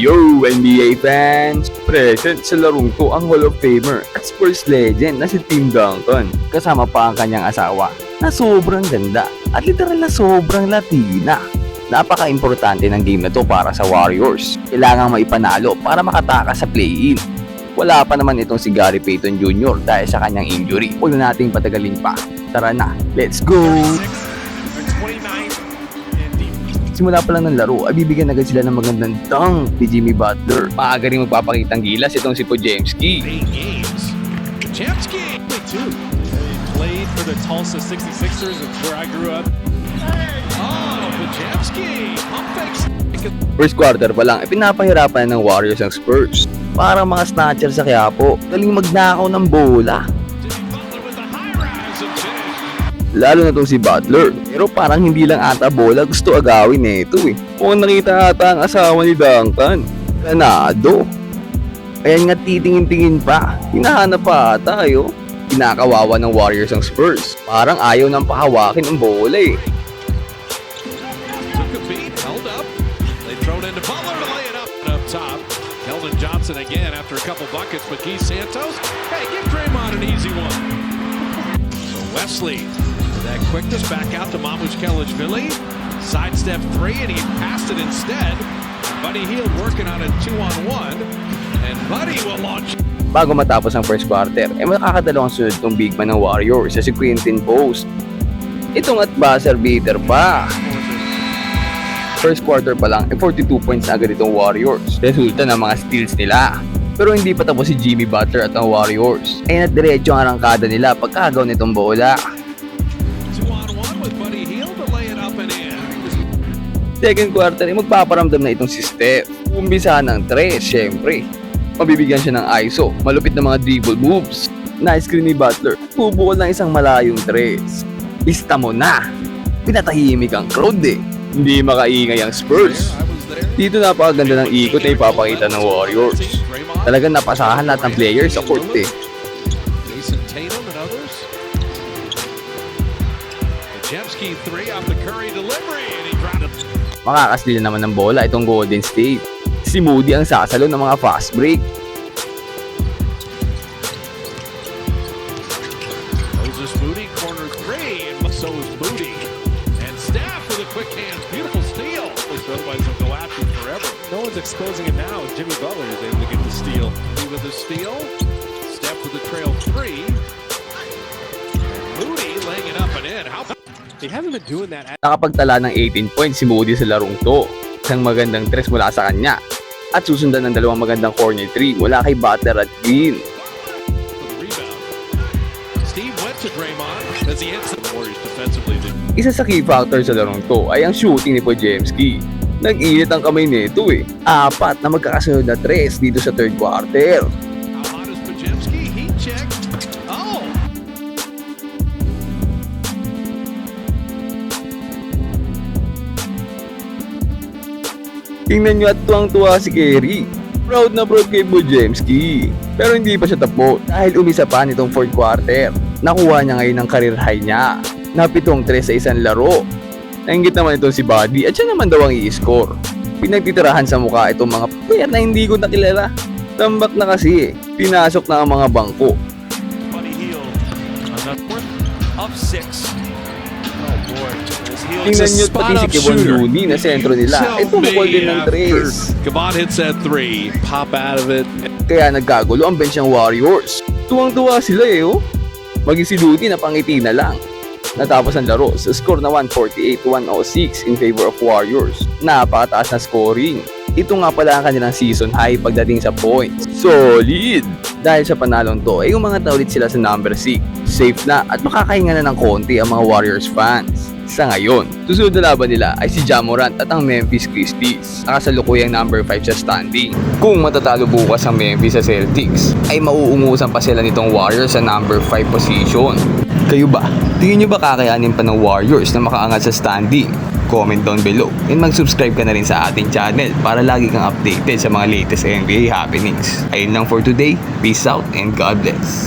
Yo, NBA fans! Present sa larong to ang Hall of Famer at Spurs legend na si Tim Duncan. Kasama pa ang kanyang asawa na sobrang ganda at literal na sobrang Latina. Napaka-importante ng game na to para sa Warriors. Kailangang maipanalo para makatakas sa play-in. Wala pa naman itong si Gary Payton Jr. dahil sa kanyang injury. Huwag na nating patagalin pa. Tara na, let's go! Simula pa lang ng laro ay bibigyan agad sila ng magandang dunk ni Jimmy Butler. Maaga rin magpapakitang gilas itong si Podziemski. Podziemski too. He played for the Tulsa 66ers, where I grew up. Oh, Podziemski, pump fakes. First quarter pa lang, pinapahirapan ng Warriors ang Spurs. Parang mga snatcher sa Quiapo, galing magnakaw ng bola. Lalo na itong si Butler. Pero parang hindi lang ata bola gusto agawin ito eh. Kung nakita ata ang asawa ni Duncan, ganado. Kaya nga titingin-tingin pa. Hinahanap pa ata ayo. Kinakawawa ng Warriors ang Spurs. Parang ayaw nang pahawakin ang bola eh. Took a beat, held up. They throw it into Butler to lay it up top. Keldon Johnson again after a couple buckets, but Keith Santos, hey, give Draymond an easy one. So Wesley, that quickness back out to Mamush Kelishvili. Sidestep three, and he passed it instead. Buddy Hield working on a 2-on-1, and Buddy will launch. Bago matapos ang first quarter, makakadalawang sunod tong big man ng Warriors sa si Quinton Post. Itong at buzzer beater pa. First quarter pa lang, 42 points na agad itong Warriors. Resulta ng mga steals nila. Pero hindi pa tapos si Jimmy Butler at ang Warriors. Ay nadiretso ang arangkada nila pagkagaw nitong bola. Second quarter ay magpaparamdam na itong si Steph. Umpisahan ng 3, syempre. Mabibigyan siya ng ISO, malupit na mga dribble moves. Nice screen ni Butler, bubukol ng isang malayong 3. Pista mo na! Pinatahimik ang crowd eh. Hindi makaingay ang Spurs. Dito napakaganda ng ikot na ipapakita ng Warriors. Talagang napasahan lahat ng players sa court eh. Podziemski 3 off the Curry delivery, and he dropped it. Makakastil naman ng bola itong Golden State. Si Moody ang sasalo ng mga fast break. Moses Moody, corner 3, and so is Moody. And Steph with a quick hand, beautiful steal. Otherwise they'll go after him forever. No one's exposing it now. Jimmy Butler is able to get the steal. He with the steal. Steph with the trail 3. And Moody laying it up and in. How they haven't been doing that. Nakapagtala ng 18 points si Moody sa larong to. Isang magandang 3 mula sa kanya. At susundan ng dalawang magandang corner 3 mula kay Butler at Green. Steve went to Draymond as he hits the Warriors defensively. Isa sa key factor sa larong to ay ang shooting ni Podziemski. Nag-init ang kamay nito eh. 4 na magkakasunod na 3 dito sa third quarter. How hot is Podziemski? Heat check. Oh! Tingnan nyo at tuwang-tuwa si Kerry. Proud na proud kay Podziemski. Pero hindi pa siya tapos dahil umisa pa nitong fourth quarter. Nakuha niya ngayon ang career high niya na 7 3 sa isang laro. Nainggit naman itong si Buddy at siya naman daw ang i-score. Pinagtitirahan sa mukha itong mga player na hindi ko nakilala. Tambak na kasi eh. Pinasok na ang mga bangko. Buddy Hield. Up 6. Oh boy. Tingnan nyo pati si Kevon Looney na sentro nila. Ito bukol din ng 3. Kevon hits that 3. Pop out of it. Kaya nagkagulo ang bench ng Warriors. Tuwang-tuwa sila eh oh. Maging si Looney na pangiti na lang. Natapos ang laro sa score na 148-106 in favor of Warriors. Napakataas na scoring. Ito nga pala ang kanilang season high pagdating sa points. Solid! Dahil sa panalong to ay umangat na ulit sila sa number 6. Safe na at makakahinga na ng konti ang mga Warriors fans. Sa ngayon, susunod na laban nila ay si Ja Morant at ang Memphis Grizzlies, nakasalukuyang number 5 sa standing. Kung matatalo bukas ang Memphis sa Celtics, ay mauungusan pa sila nitong Warriors sa number 5 position. Kayo ba? Tingin nyo ba kakayanin pa ng Warriors na makaangat sa standing? Comment down below and mag-subscribe ka na rin sa ating channel para lagi kang updated sa mga latest NBA happenings. Ayun lang for today. Peace out and God bless.